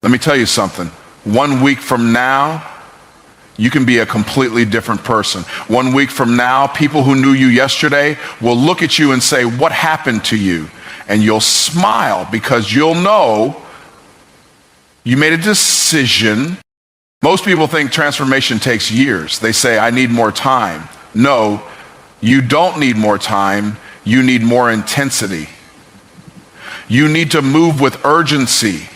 Let me tell you something. 1 week from now, you can be a completely different person. 1 week from now, people who knew you yesterday will look at you and say, "What happened to you?" And you'll smile because you'll know you made a decision. Most people think transformation takes years. They say, "I need more time." No, you don't need more time. You need more intensity. You need to move with urgency.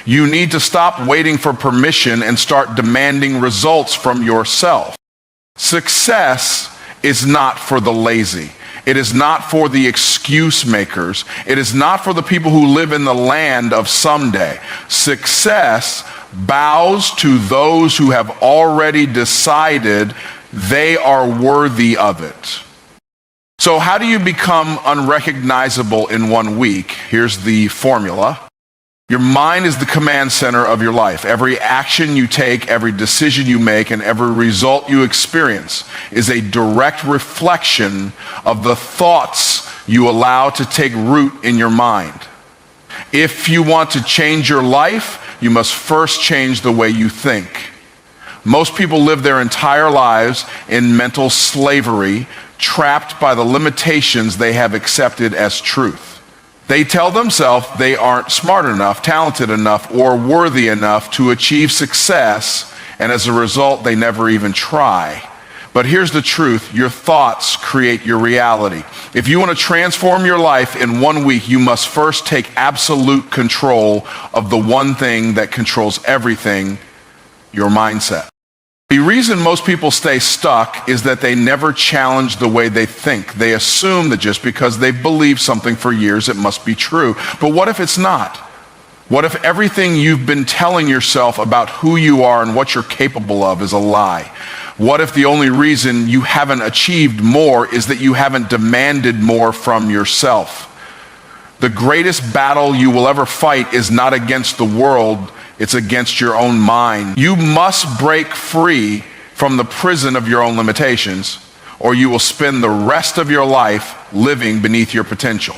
You need to stop waiting for permission and start demanding results from yourself. Success is not for the lazy. It is not for the excuse makers. It is not for the people who live in the land of someday. Success bows to those who have already decided they are worthy of it. So how do you become unrecognizable in 1 week? Here's the formula. Your mind is the command center of your life. Every action you take, every decision you make, and every result you experience is a direct reflection of the thoughts you allow to take root in your mind. If you want to change your life, you must first change the way you think. Most people live their entire lives in mental slavery, trapped by the limitations they have accepted as truth. They tell themselves they aren't smart enough, talented enough, or worthy enough to achieve success, and as a result, they never even try. But here's the truth. Your thoughts create your reality. If you want to transform your life in 1 week, you must first take absolute control of the one thing that controls everything, your mindset. The reason most people stay stuck is that they never challenge the way they think. They assume that just because they've believed something for years, it must be true. But what if it's not? What if everything you've been telling yourself about who you are and what you're capable of is a lie? What if the only reason you haven't achieved more is that you haven't demanded more from yourself? The greatest battle you will ever fight is not against the world, it's against your own mind. You must break free from the prison of your own limitations, or you will spend the rest of your life living beneath your potential.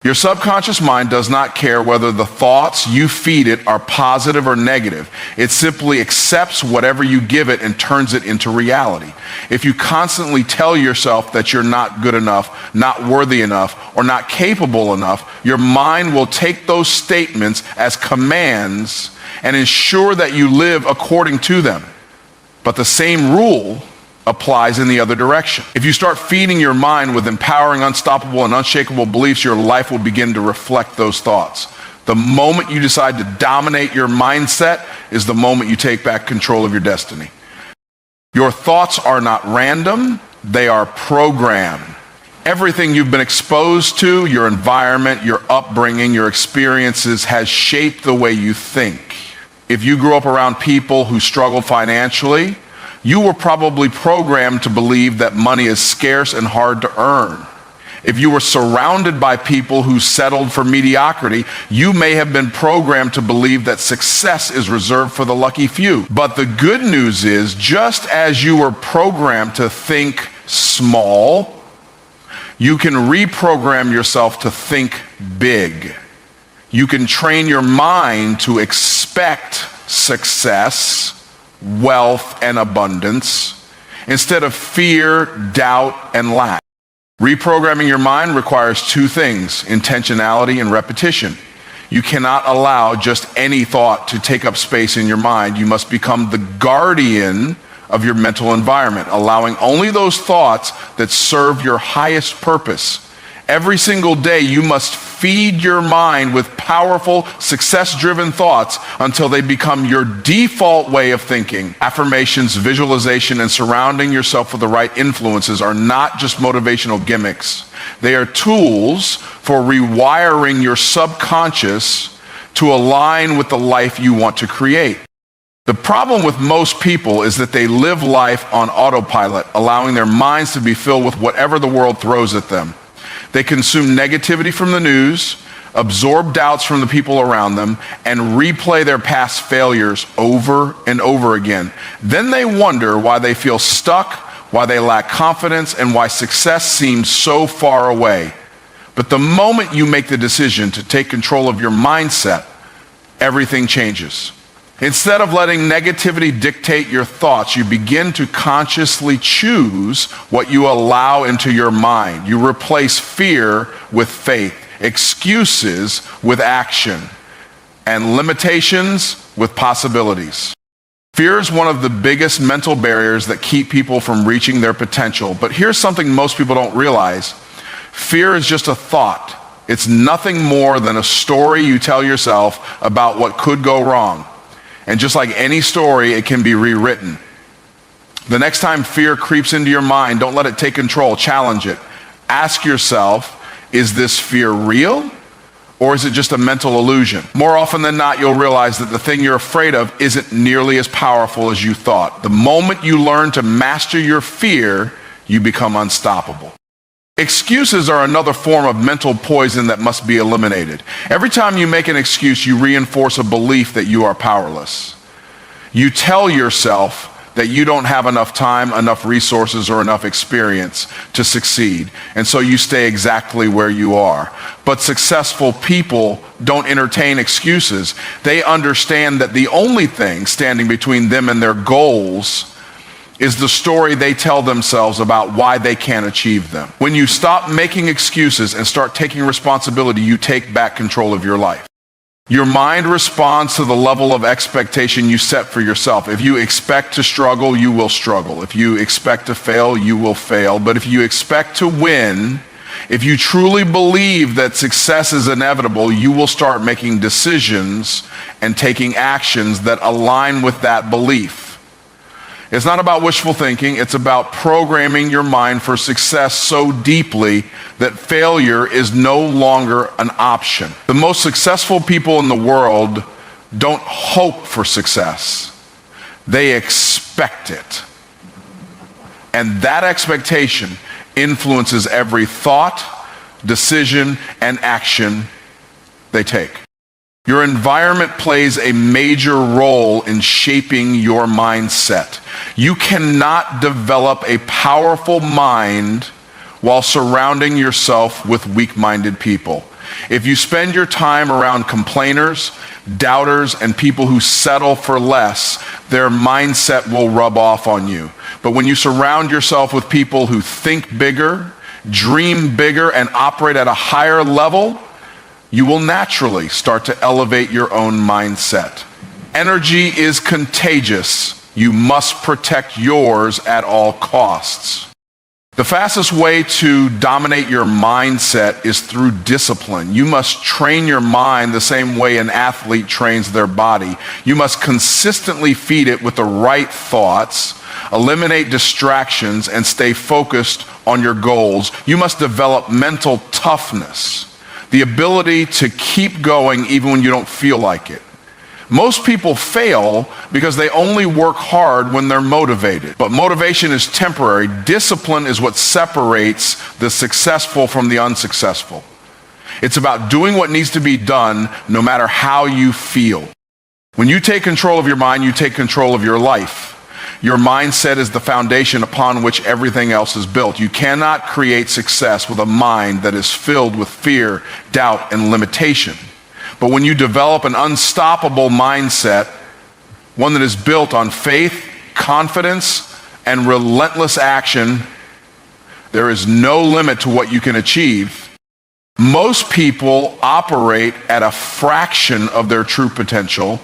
Your subconscious mind does not care whether the thoughts you feed it are positive or negative. It simply accepts whatever you give it and turns it into reality. If you constantly tell yourself that you're not good enough, not worthy enough, or not capable enough, your mind will take those statements as commands and ensure that you live according to them. But the same rule applies in the other direction. If you start feeding your mind with empowering, unstoppable, and unshakable beliefs, your life will begin to reflect those thoughts. The moment you decide to dominate your mindset is the moment you take back control of your destiny. Your thoughts are not random, they are programmed. Everything you've been exposed to, your environment, your upbringing, your experiences has shaped the way you think. If you grew up around people who struggle financially, you were probably programmed to believe that money is scarce and hard to earn. If you were surrounded by people who settled for mediocrity, you may have been programmed to believe that success is reserved for the lucky few. But the good news is, just as you were programmed to think small, you can reprogram yourself to think big. You can train your mind to expect success, wealth, and abundance instead of fear, doubt, and lack. Reprogramming your mind requires two things: intentionality and repetition. You cannot allow just any thought to take up space in your mind. You must become the guardian of your mental environment, allowing only those thoughts that serve your highest purpose. Every single day, you must feed your mind with powerful, success-driven thoughts until they become your default way of thinking. Affirmations, visualization, and surrounding yourself with the right influences are not just motivational gimmicks. They are tools for rewiring your subconscious to align with the life you want to create. The problem with most people is that they live life on autopilot, allowing their minds to be filled with whatever the world throws at them. They consume negativity from the news, absorb doubts from the people around them, and replay their past failures over and over again. Then they wonder why they feel stuck, why they lack confidence, and why success seems so far away. But the moment you make the decision to take control of your mindset, everything changes. Instead of letting negativity dictate your thoughts, you begin to consciously choose what you allow into your mind. You replace fear with faith, excuses with action, and limitations with possibilities. Fear is one of the biggest mental barriers that keep people from reaching their potential. But here's something most people don't realize. Fear is just a thought. It's nothing more than a story you tell yourself about what could go wrong. And just like any story, it can be rewritten. The next time fear creeps into your mind, don't let it take control. Challenge it. Ask yourself, is this fear real? Or is it just a mental illusion? More often than not, you'll realize that the thing you're afraid of isn't nearly as powerful as you thought. The moment you learn to master your fear, you become unstoppable. Excuses are another form of mental poison that must be eliminated. Every time you make an excuse, you reinforce a belief that you are powerless. You tell yourself that you don't have enough time, enough resources, or enough experience to succeed. And so you stay exactly where you are. But successful people don't entertain excuses. They understand that the only thing standing between them and their goals is the story they tell themselves about why they can't achieve them. When you stop making excuses and start taking responsibility, you take back control of your life. Your mind responds to the level of expectation you set for yourself. If you expect to struggle, you will struggle. If you expect to fail, you will fail. But if you expect to win, if you truly believe that success is inevitable, you will start making decisions and taking actions that align with that belief. It's not about wishful thinking. It's about programming your mind for success so deeply that failure is no longer an option. The most successful people in the world don't hope for success. They expect it. And that expectation influences every thought, decision, and action they take. Your environment plays a major role in shaping your mindset. You cannot develop a powerful mind while surrounding yourself with weak-minded people. If you spend your time around complainers, doubters, and people who settle for less, their mindset will rub off on you. But when you surround yourself with people who think bigger, dream bigger, and operate at a higher level, you will naturally start to elevate your own mindset. Energy is contagious. You must protect yours at all costs. The fastest way to dominate your mindset is through discipline. You must train your mind the same way an athlete trains their body. You must consistently feed it with the right thoughts, eliminate distractions, and stay focused on your goals. You must develop mental toughness, the ability to keep going even when you don't feel like it. Most people fail because they only work hard when they're motivated. But motivation is temporary. Discipline is what separates the successful from the unsuccessful. It's about doing what needs to be done no matter how you feel. When you take control of your mind, you take control of your life. Your mindset is the foundation upon which everything else is built. You cannot create success with a mind that is filled with fear, doubt, and limitation. But when you develop an unstoppable mindset, one that is built on faith, confidence, and relentless action, there is no limit to what you can achieve. Most people operate at a fraction of their true potential.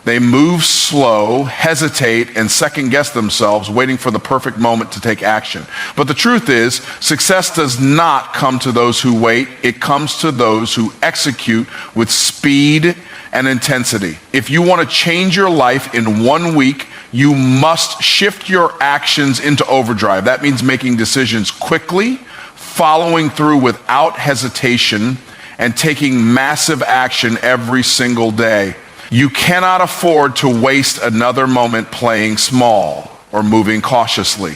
They move slow, hesitate, and second-guess themselves, waiting for the perfect moment to take action. But the truth is, success does not come to those who wait. It comes to those who execute with speed and intensity. If you want to change your life in 1 week, you must shift your actions into overdrive. That means making decisions quickly, following through without hesitation, and taking massive action every single day. You cannot afford to waste another moment playing small or moving cautiously.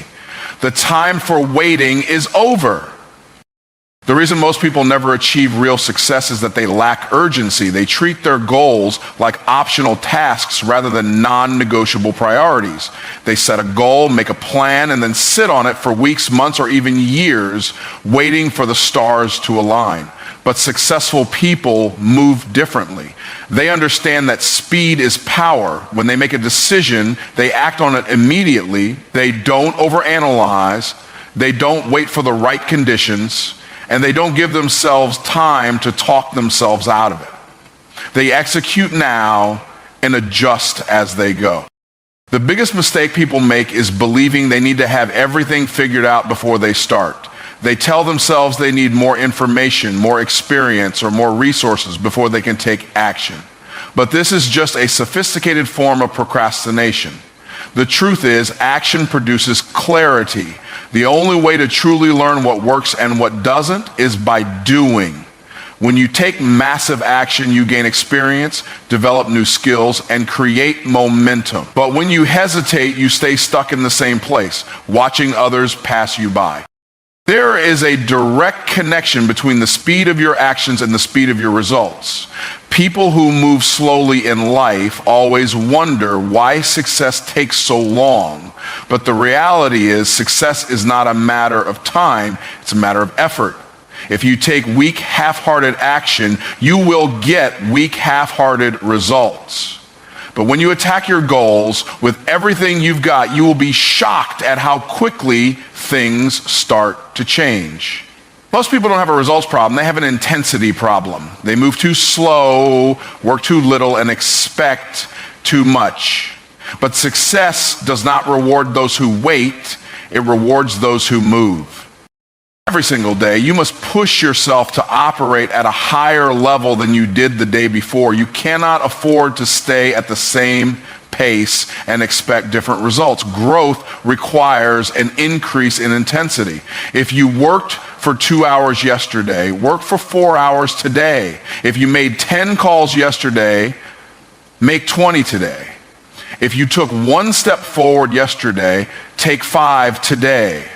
The time for waiting is over. The reason most people never achieve real success is that they lack urgency. They treat their goals like optional tasks rather than non-negotiable priorities. They set a goal, make a plan, and then sit on it for weeks, months, or even years, waiting for the stars to align. But successful people move differently. They understand that speed is power. When they make a decision, they act on it immediately. They don't overanalyze. They don't wait for the right conditions. And they don't give themselves time to talk themselves out of it. They execute now and adjust as they go. The biggest mistake people make is believing they need to have everything figured out before they start. They tell themselves they need more information, more experience, or more resources before they can take action. But this is just a sophisticated form of procrastination. The truth is, action produces clarity. The only way to truly learn what works and what doesn't is by doing. When you take massive action, you gain experience, develop new skills, and create momentum. But when you hesitate, you stay stuck in the same place, watching others pass you by. There is a direct connection between the speed of your actions and the speed of your results. People who move slowly in life always wonder why success takes so long. But the reality is, success is not a matter of time, it's a matter of effort. If you take weak, half-hearted action, you will get weak, half-hearted results. But when you attack your goals with everything you've got, you will be shocked at how quickly things start to change. Most people don't have a results problem, they have an intensity problem. They move too slow, work too little, and expect too much. But success does not reward those who wait, it rewards those who move. Every single day, you must push yourself to operate at a higher level than you did the day before. You cannot afford to stay at the same pace and expect different results. Growth requires an increase in intensity. If you worked for 2 hours yesterday, work for 4 hours today. If you made 10 calls yesterday, make 20 today. If you took 1 step forward yesterday, take 5 today.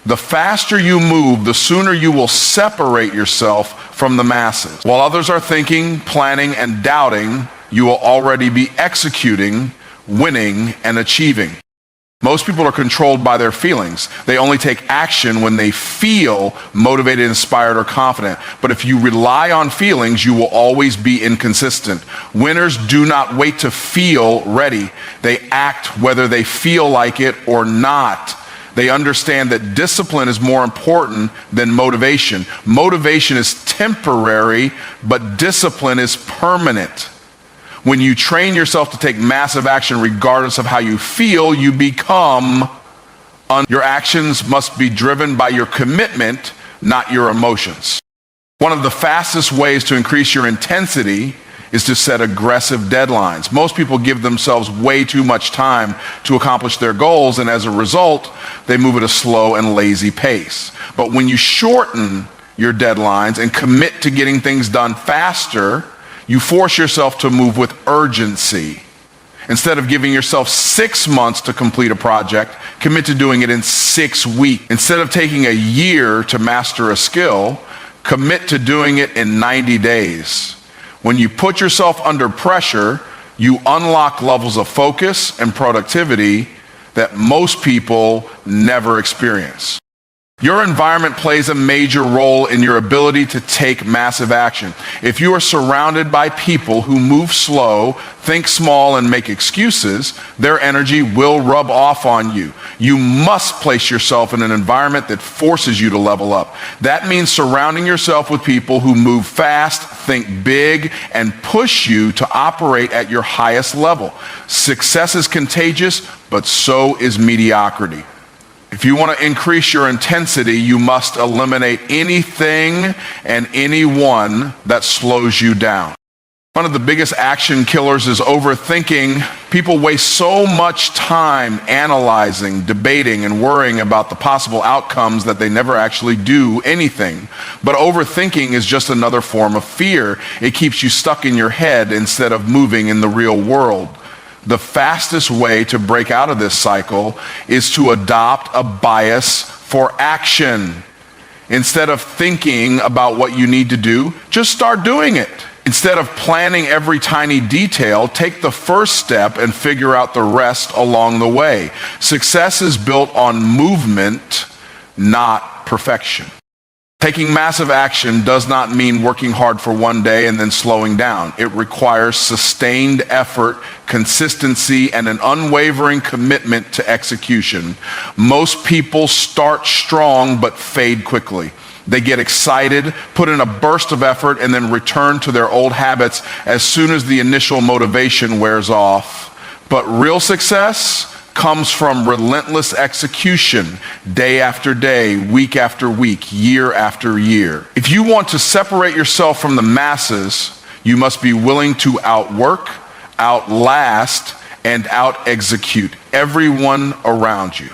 The faster you move, the sooner you will separate yourself from the masses. While others are thinking, planning, and doubting, you will already be executing, winning, and achieving. Most people are controlled by their feelings. They only take action when they feel motivated, inspired, or confident. But if you rely on feelings, you will always be inconsistent. Winners do not wait to feel ready. They act whether they feel like it or not. They understand that discipline is more important than motivation. Motivation is temporary, but discipline is permanent. When you train yourself to take massive action regardless of how you feel, you become your actions must be driven by your commitment, not your emotions. One of the fastest ways to increase your intensity is to set aggressive deadlines. Most people give themselves way too much time to accomplish their goals, and as a result, they move at a slow and lazy pace. But when you shorten your deadlines and commit to getting things done faster, you force yourself to move with urgency. Instead of giving yourself 6 months to complete a project, commit to doing it in 6 weeks. Instead of taking a year to master a skill, commit to doing it in 90 days. When you put yourself under pressure, you unlock levels of focus and productivity that most people never experience. Your environment plays a major role in your ability to take massive action. If you are surrounded by people who move slow, think small, and make excuses, their energy will rub off on you. You must place yourself in an environment that forces you to level up. That means surrounding yourself with people who move fast, think big, and push you to operate at your highest level. Success is contagious, but so is mediocrity. If you want to increase your intensity, you must eliminate anything and anyone that slows you down. One of the biggest action killers is overthinking. People waste so much time analyzing, debating, and worrying about the possible outcomes that they never actually do anything. But overthinking is just another form of fear. It keeps you stuck in your head instead of moving in the real world. The fastest way to break out of this cycle is to adopt a bias for action. Instead of thinking about what you need to do, just start doing it. Instead of planning every tiny detail, take the first step and figure out the rest along the way. Success is built on movement, not perfection. Taking massive action does not mean working hard for one day and then slowing down. It requires sustained effort, consistency, and an unwavering commitment to execution. Most people start strong but fade quickly. They get excited, put in a burst of effort, and then return to their old habits as soon as the initial motivation wears off. But real success comes from relentless execution, day after day, week after week, year after year. If you want to separate yourself from the masses, you must be willing to outwork, outlast, and out-execute everyone around you.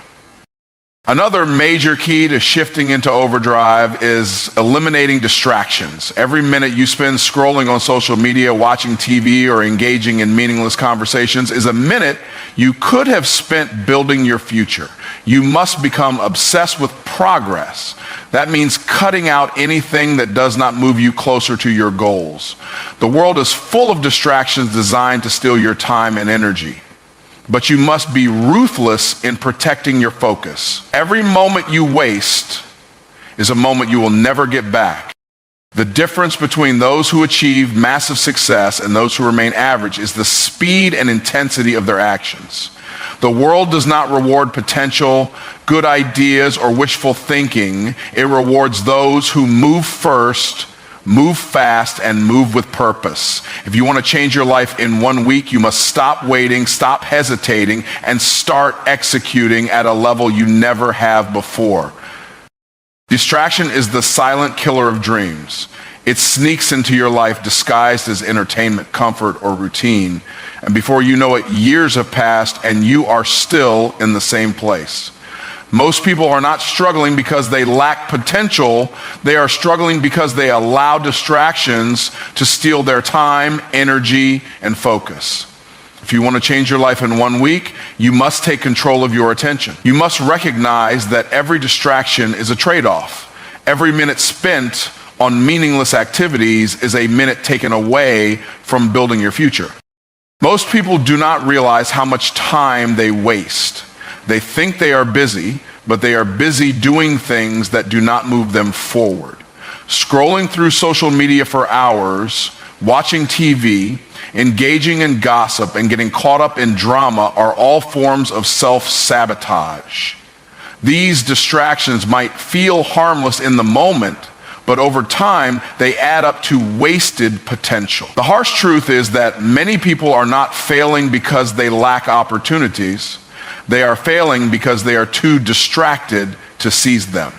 Another major key to shifting into overdrive is eliminating distractions. Every minute you spend scrolling on social media, watching TV, or engaging in meaningless conversations is a minute you could have spent building your future. You must become obsessed with progress. That means cutting out anything that does not move you closer to your goals. The world is full of distractions designed to steal your time and energy. But you must be ruthless in protecting your focus. Every moment you waste is a moment you will never get back. The difference between those who achieve massive success and those who remain average is the speed and intensity of their actions. The world does not reward potential, good ideas, or wishful thinking. It rewards those who move first, move fast, and move with purpose. If you want to change your life in 1 week, you must stop waiting, stop hesitating, and start executing at a level you never have before. Distraction is the silent killer of dreams. It sneaks into your life disguised as entertainment, comfort, or routine. And before you know it, years have passed and you are still in the same place. Most people are not struggling because they lack potential. They are struggling because they allow distractions to steal their time, energy, and focus. If you want to change your life in 1 week, you must take control of your attention. You must recognize that every distraction is a trade-off. Every minute spent on meaningless activities is a minute taken away from building your future. Most people do not realize how much time they waste. They think they are busy, but they are busy doing things that do not move them forward. Scrolling through social media for hours, watching TV, engaging in gossip, and getting caught up in drama are all forms of self-sabotage. These distractions might feel harmless in the moment, but over time, they add up to wasted potential. The harsh truth is that many people are not failing because they lack opportunities. They are failing because they are too distracted to seize them.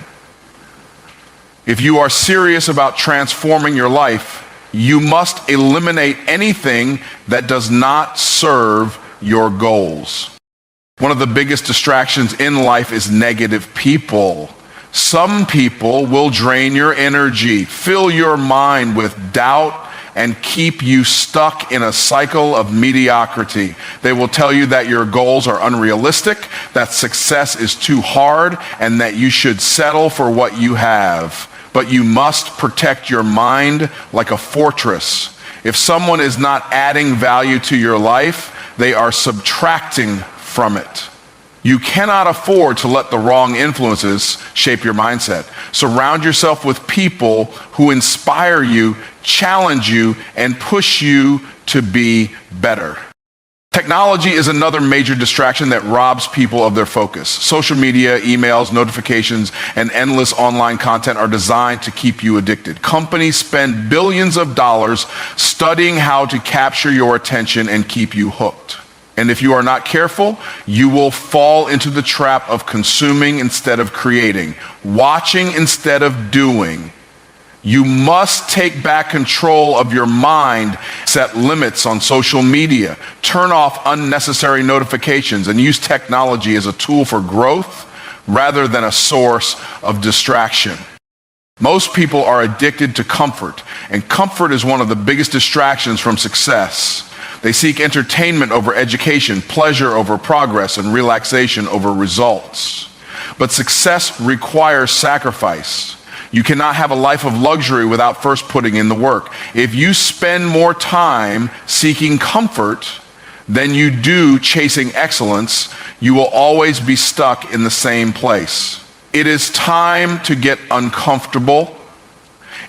If you are serious about transforming your life, you must eliminate anything that does not serve your goals. One of the biggest distractions in life is negative people. Some people will drain your energy, fill your mind with doubt, and keep you stuck in a cycle of mediocrity. They will tell you that your goals are unrealistic, that success is too hard, and that you should settle for what you have. But you must protect your mind like a fortress. If someone is not adding value to your life, they are subtracting from it. You cannot afford to let the wrong influences shape your mindset. Surround yourself with people who inspire you, challenge you, and push you to be better. Technology is another major distraction that robs people of their focus. Social media, emails, notifications, and endless online content are designed to keep you addicted. Companies spend billions of dollars studying how to capture your attention and keep you hooked. And if you are not careful, you will fall into the trap of consuming instead of creating, watching instead of doing. You must take back control of your mind, set limits on social media, turn off unnecessary notifications, and use technology as a tool for growth rather than a source of distraction. Most people are addicted to comfort, and comfort is one of the biggest distractions from success. They seek entertainment over education, pleasure over progress, and relaxation over results. But success requires sacrifice. You cannot have a life of luxury without first putting in the work. If you spend more time seeking comfort than you do chasing excellence, you will always be stuck in the same place. It is time to get uncomfortable,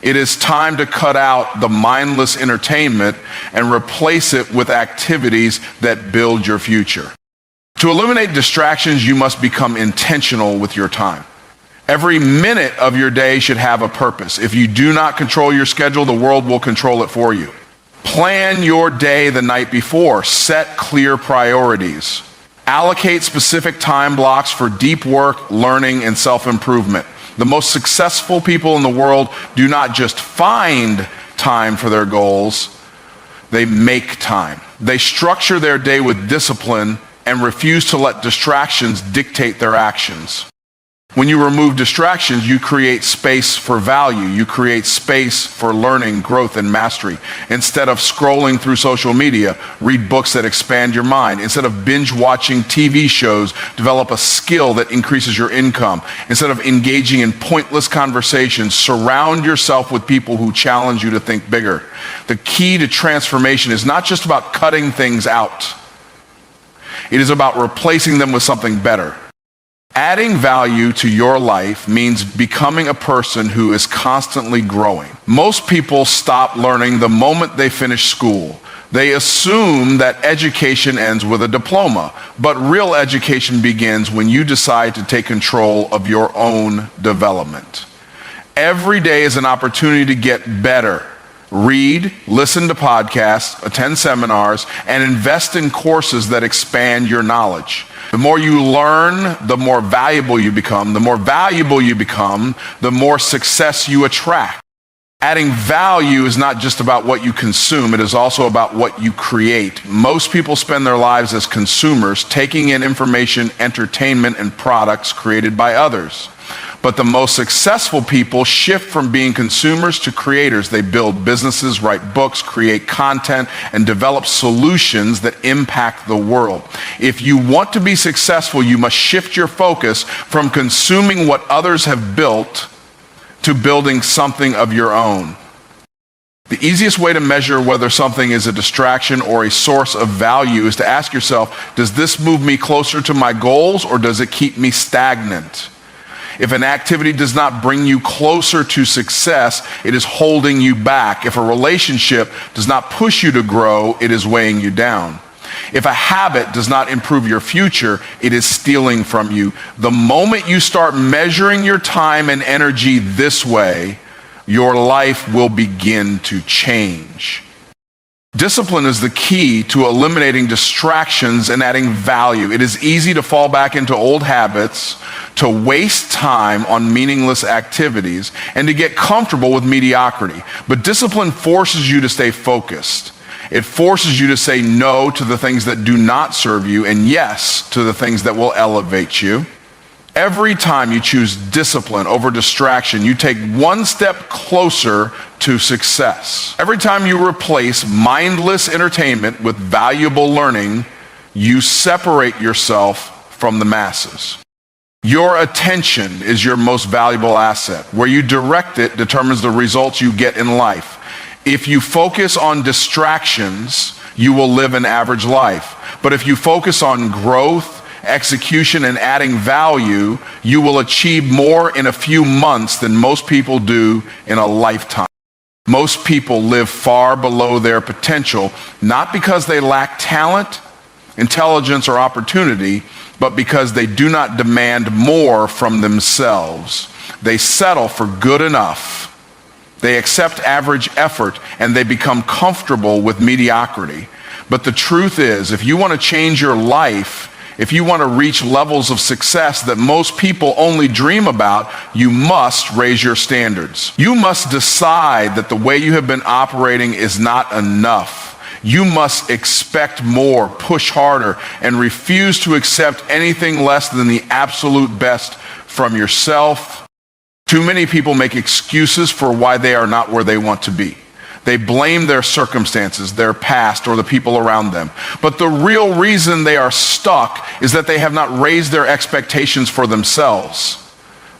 It is time to cut out the mindless entertainment and replace it with activities that build your future. To eliminate distractions, you must become intentional with your time. Every minute of your day should have a purpose. If you do not control your schedule, the world will control it for you. Plan your day the night before. Set clear priorities. Allocate specific time blocks for deep work, learning, and self-improvement. The most successful people in the world do not just find time for their goals, they make time. They structure their day with discipline and refuse to let distractions dictate their actions. When you remove distractions, you create space for value. You create space for learning, growth, and mastery. Instead of scrolling through social media, read books that expand your mind. Instead of binge watching TV shows, develop a skill that increases your income. Instead of engaging in pointless conversations, surround yourself with people who challenge you to think bigger. The key to transformation is not just about cutting things out. It is about replacing them with something better. Adding value to your life means becoming a person who is constantly growing. Most people stop learning the moment they finish school. They assume that education ends with a diploma, but real education begins when you decide to take control of your own development. Every day is an opportunity to get better. Read, listen to podcasts, attend seminars, and invest in courses that expand your knowledge. The more you learn, the more valuable you become. The more valuable you become, the more success you attract. Adding value is not just about what you consume, it is also about what you create. Most people spend their lives as consumers, taking in information, entertainment, and products created by others. But the most successful people shift from being consumers to creators. They build businesses, write books, create content, and develop solutions that impact the world. If you want to be successful, you must shift your focus from consuming what others have built to building something of your own. The easiest way to measure whether something is a distraction or a source of value is to ask yourself, does this move me closer to my goals or does it keep me stagnant? If an activity does not bring you closer to success, it is holding you back. If a relationship does not push you to grow, it is weighing you down. If a habit does not improve your future, it is stealing from you. The moment you start measuring your time and energy this way, your life will begin to change. Discipline is the key to eliminating distractions and adding value. It is easy to fall back into old habits, to waste time on meaningless activities, and to get comfortable with mediocrity. But discipline forces you to stay focused. It forces you to say no to the things that do not serve you and yes to the things that will elevate you. Every time you choose discipline over distraction, you take one step closer to success. Every time you replace mindless entertainment with valuable learning, you separate yourself from the masses. Your attention is your most valuable asset. Where you direct it determines the results you get in life. If you focus on distractions, you will live an average life. But if you focus on growth, execution, and adding value, you will achieve more in a few months than most people do in a lifetime. Most people live far below their potential, not because they lack talent, intelligence, or opportunity, but because they do not demand more from themselves. They settle for good enough. They accept average effort, and they become comfortable with mediocrity. But the truth is, if you want to change your life, if you want to reach levels of success that most people only dream about, you must raise your standards. You must decide that the way you have been operating is not enough. You must expect more, push harder, and refuse to accept anything less than the absolute best from yourself. Too many people make excuses for why they are not where they want to be. They blame their circumstances, their past, or the people around them. But the real reason they are stuck is that they have not raised their expectations for themselves.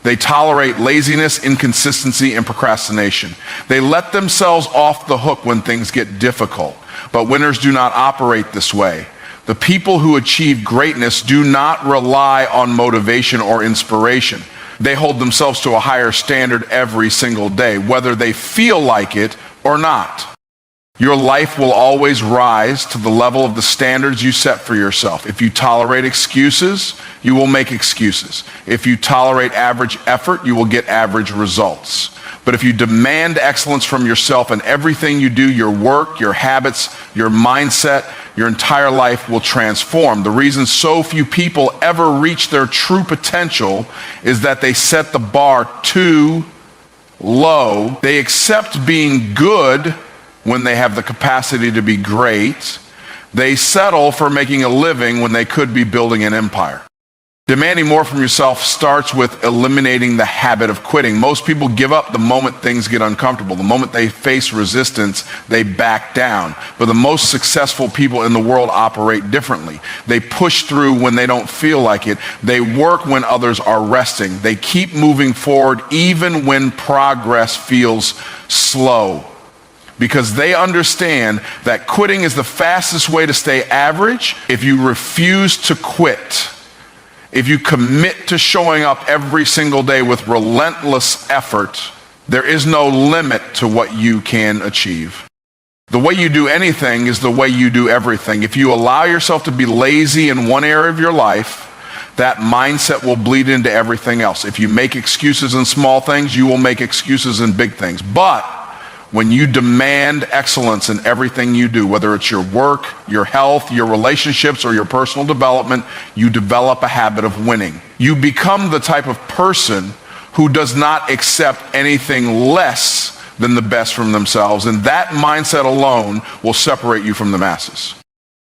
They tolerate laziness, inconsistency, and procrastination. They let themselves off the hook when things get difficult. But winners do not operate this way. The people who achieve greatness do not rely on motivation or inspiration. They hold themselves to a higher standard every single day, whether they feel like it or not. Your life will always rise to the level of the standards you set for yourself. If you tolerate excuses, you will make excuses. If you tolerate average effort, you will get average results. But if you demand excellence from yourself in everything you do, your work, your habits, your mindset, your entire life will transform. The reason so few people ever reach their true potential is that they set the bar too low. They accept being good when they have the capacity to be great. They settle for making a living when they could be building an empire. Demanding more from yourself starts with eliminating the habit of quitting. Most people give up the moment things get uncomfortable. The moment they face resistance, they back down. But the most successful people in the world operate differently. They push through when they don't feel like it. They work when others are resting. They keep moving forward even when progress feels slow, because they understand that quitting is the fastest way to stay average. If you refuse to quit, if you commit to showing up every single day with relentless effort, there is no limit to what you can achieve. The way you do anything is the way you do everything. If you allow yourself to be lazy in one area of your life, that mindset will bleed into everything else. If you make excuses in small things, you will make excuses in big things. But when you demand excellence in everything you do, whether it's your work, your health, your relationships, or your personal development, you develop a habit of winning. You become the type of person who does not accept anything less than the best from themselves, and that mindset alone will separate you from the masses.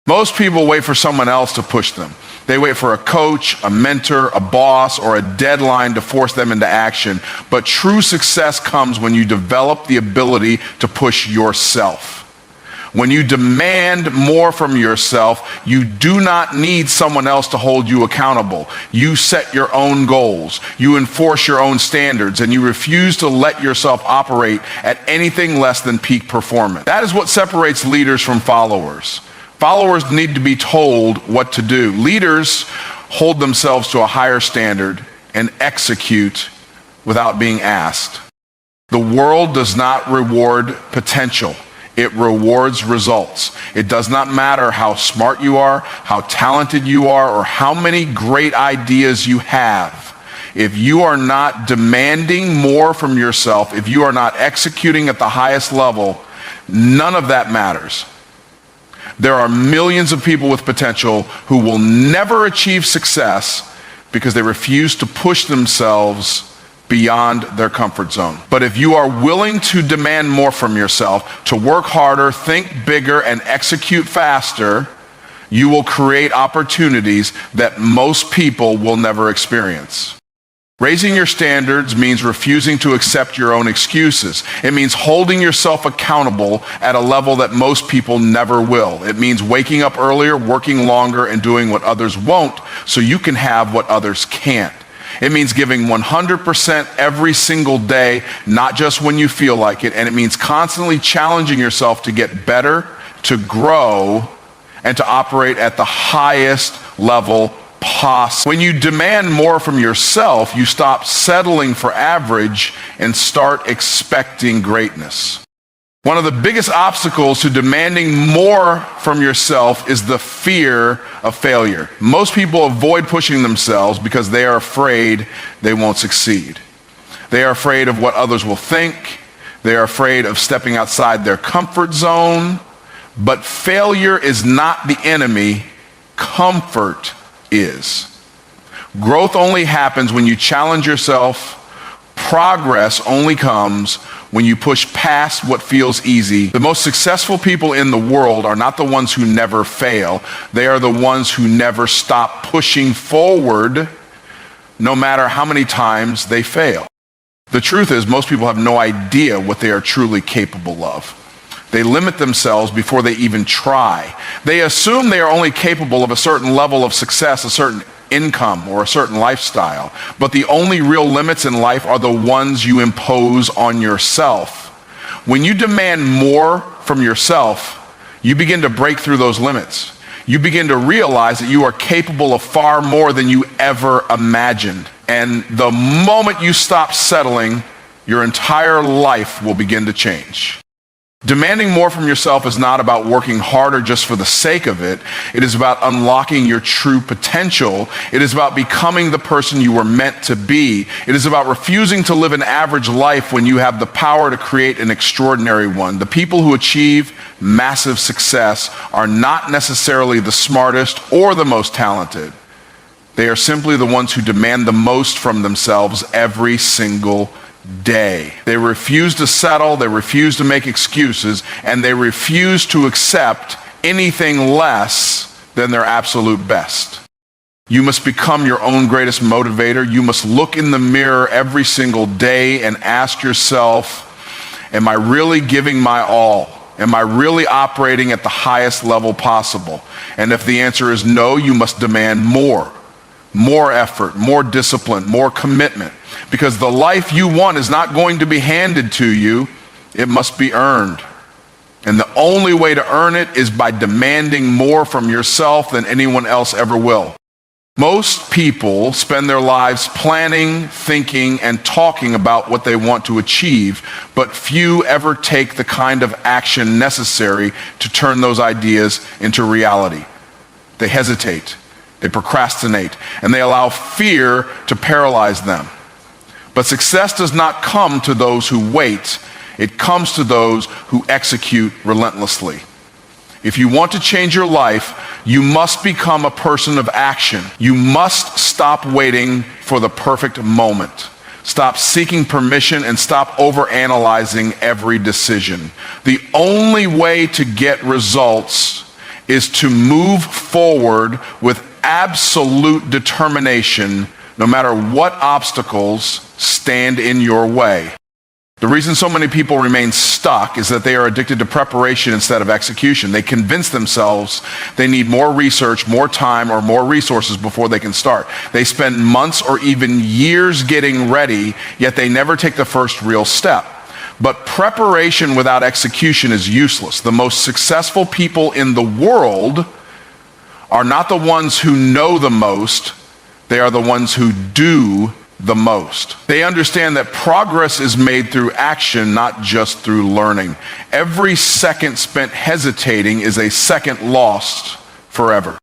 Most people wait for someone else to push them. They wait for a coach, a mentor, a boss, or a deadline to force them into action. But true success comes when you develop the ability to push yourself. When you demand more from yourself, you do not need someone else to hold you accountable. You set your own goals, you enforce your own standards, and you refuse to let yourself operate at anything less than peak performance. That is what separates leaders from followers. Followers need to be told what to do. Leaders hold themselves to a higher standard and execute without being asked. The world does not reward potential. It rewards results. It does not matter how smart you are, how talented you are, or how many great ideas you have. If you are not demanding more from yourself, if you are not executing at the highest level, none of that matters. There are millions of people with potential who will never achieve success because they refuse to push themselves beyond their comfort zone. But if you are willing to demand more from yourself, to work harder, think bigger, and execute faster, you will create opportunities that most people will never experience. Raising your standards means refusing to accept your own excuses. It means holding yourself accountable at a level that most people never will. It means waking up earlier, working longer, and doing what others won't so you can have what others can't. It means giving 100% every single day, not just when you feel like it. And it means constantly challenging yourself to get better, to grow, and to operate at the highest level possible. When you demand more from yourself, you stop settling for average and start expecting greatness. One of the biggest obstacles to demanding more from yourself is the fear of failure. Most people avoid pushing themselves because they are afraid they won't succeed. They are afraid of what others will think. They are afraid of stepping outside their comfort zone. But failure is not the enemy. Comfort is. Growth only happens when you challenge yourself. Progress only comes when you push past what feels easy. The most successful people in the world are not the ones who never fail. They are the ones who never stop pushing forward, no matter how many times they fail. The truth is, most people have no idea what they are truly capable of. They limit themselves before they even try. They assume they are only capable of a certain level of success, a certain income, or a certain lifestyle. But the only real limits in life are the ones you impose on yourself. When you demand more from yourself, you begin to break through those limits. You begin to realize that you are capable of far more than you ever imagined. And the moment you stop settling, your entire life will begin to change. Demanding more from yourself is not about working harder just for the sake of it. It is about unlocking your true potential. It is about becoming the person you were meant to be. It is about refusing to live an average life when you have the power to create an extraordinary one. The people who achieve massive success are not necessarily the smartest or the most talented. They are simply the ones who demand the most from themselves every single day. They refuse to settle, they refuse to make excuses, and they refuse to accept anything less than their absolute best. You must become your own greatest motivator. You must look in the mirror every single day and ask yourself, am I really giving my all? Am I really operating at the highest level possible? And if the answer is no, you must demand more effort, more discipline, more commitment. Because the life you want is not going to be handed to you, it must be earned. And the only way to earn it is by demanding more from yourself than anyone else ever will. Most people spend their lives planning, thinking, and talking about what they want to achieve, but few ever take the kind of action necessary to turn those ideas into reality. They hesitate, they procrastinate, and they allow fear to paralyze them. But success does not come to those who wait. It comes to those who execute relentlessly. If you want to change your life, you must become a person of action. You must stop waiting for the perfect moment. Stop seeking permission and stop overanalyzing every decision. The only way to get results is to move forward with absolute determination, no matter what obstacles stand in your way. The reason so many people remain stuck is that they are addicted to preparation instead of execution. They convince themselves they need more research, more time, or more resources before they can start. They spend months or even years getting ready, yet they never take the first real step. But preparation without execution is useless. The most successful people in the world are not the ones who know the most, they are the ones who do the most. They understand that progress is made through action, not just through learning. Every second spent hesitating is a second lost forever.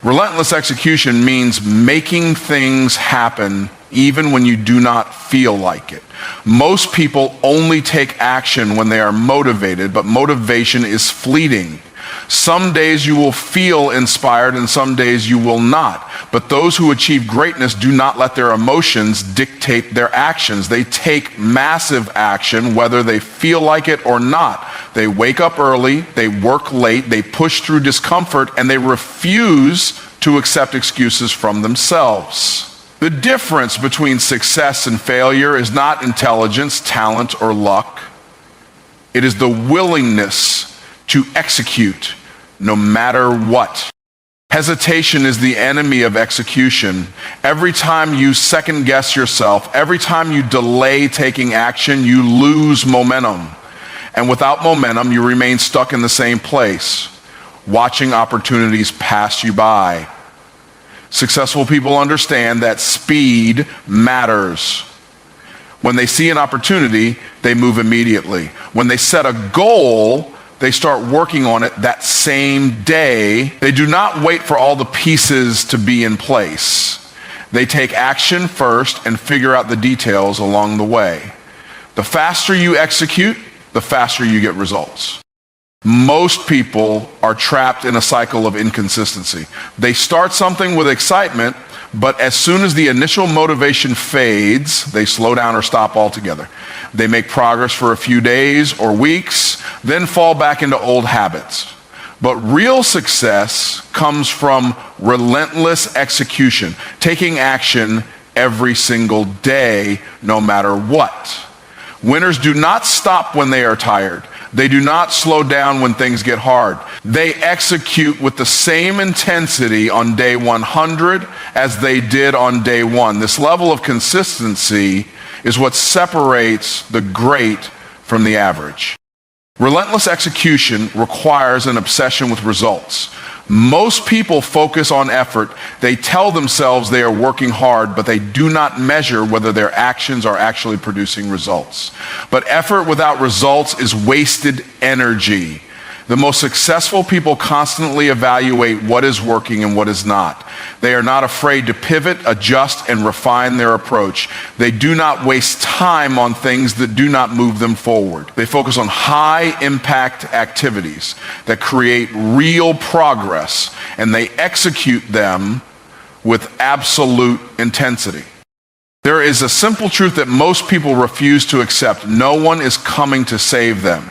Relentless execution means making things happen even when you do not feel like it. Most people only take action when they are motivated, but motivation is fleeting. Some days you will feel inspired and some days you will not. But those who achieve greatness do not let their emotions dictate their actions. They take massive action whether they feel like it or not. They wake up early, they work late, they push through discomfort, and they refuse to accept excuses from themselves. The difference between success and failure is not intelligence, talent, or luck. It is the willingness to execute no matter what. Hesitation is the enemy of execution. Every time you second guess yourself, every time you delay taking action, you lose momentum. And without momentum, you remain stuck in the same place, watching opportunities pass you by. Successful people understand that speed matters. When they see an opportunity, they move immediately. When they set a goal, they start working on it that same day. They do not wait for all the pieces to be in place. They take action first and figure out the details along the way. The faster you execute, the faster you get results. Most people are trapped in a cycle of inconsistency. They start something with excitement, but as soon as the initial motivation fades, they slow down or stop altogether. They make progress for a few days or weeks, then fall back into old habits. But real success comes from relentless execution, taking action every single day, no matter what. Winners do not stop when they are tired. They do not slow down when things get hard. They execute with the same intensity on day 100 as they did on day 1. This level of consistency is what separates the great from the average. Relentless execution requires an obsession with results. Most people focus on effort. They tell themselves they are working hard, but they do not measure whether their actions are actually producing results. But effort without results is wasted energy. The most successful people constantly evaluate what is working and what is not. They are not afraid to pivot, adjust, and refine their approach. They do not waste time on things that do not move them forward. They focus on high-impact activities that create real progress, and they execute them with absolute intensity. There is a simple truth that most people refuse to accept. No one is coming to save them.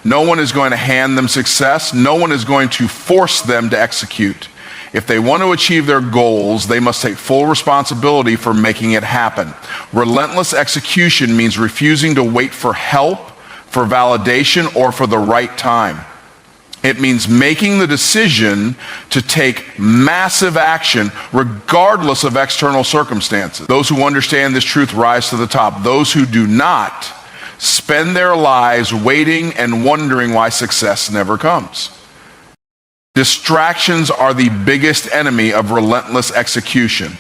No one is going to hand them success. No one is going to force them to execute. If they want to achieve their goals, they must take full responsibility for making it happen. Relentless execution means refusing to wait for help, for validation, or for the right time. It means making the decision to take massive action regardless of external circumstances. Those who understand this truth rise to the top. Those who do not spend their lives waiting and wondering why success never comes. Distractions are the biggest enemy of relentless execution.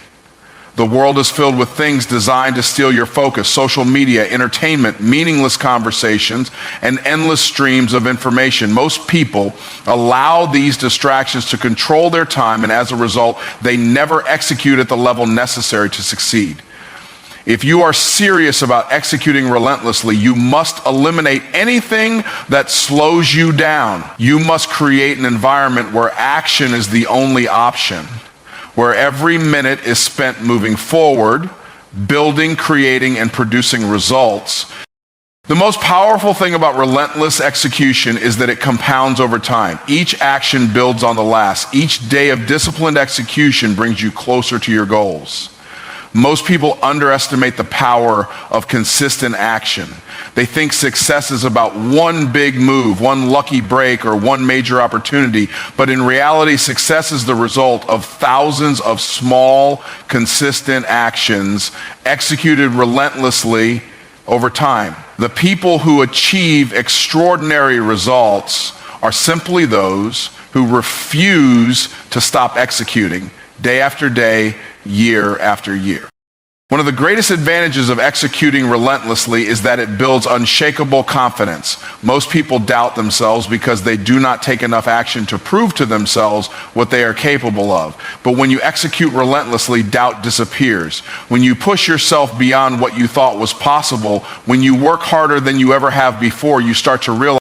The world is filled with things designed to steal your focus: social media, entertainment, meaningless conversations, and endless streams of information. Most people allow these distractions to control their time, and as a result, they never execute at the level necessary to succeed. If you are serious about executing relentlessly, you must eliminate anything that slows you down. You must create an environment where action is the only option, where every minute is spent moving forward, building, creating, and producing results. The most powerful thing about relentless execution is that it compounds over time. Each action builds on the last. Each day of disciplined execution brings you closer to your goals. Most people underestimate the power of consistent action. They think success is about one big move, one lucky break, or one major opportunity. But in reality, success is the result of thousands of small, consistent actions executed relentlessly over time. The people who achieve extraordinary results are simply those who refuse to stop executing day after day, year after year. One of the greatest advantages of executing relentlessly is that it builds unshakable confidence. Most people doubt themselves because they do not take enough action to prove to themselves what they are capable of. But when you execute relentlessly, doubt disappears. When you push yourself beyond what you thought was possible, when you work harder than you ever have before, you start to realize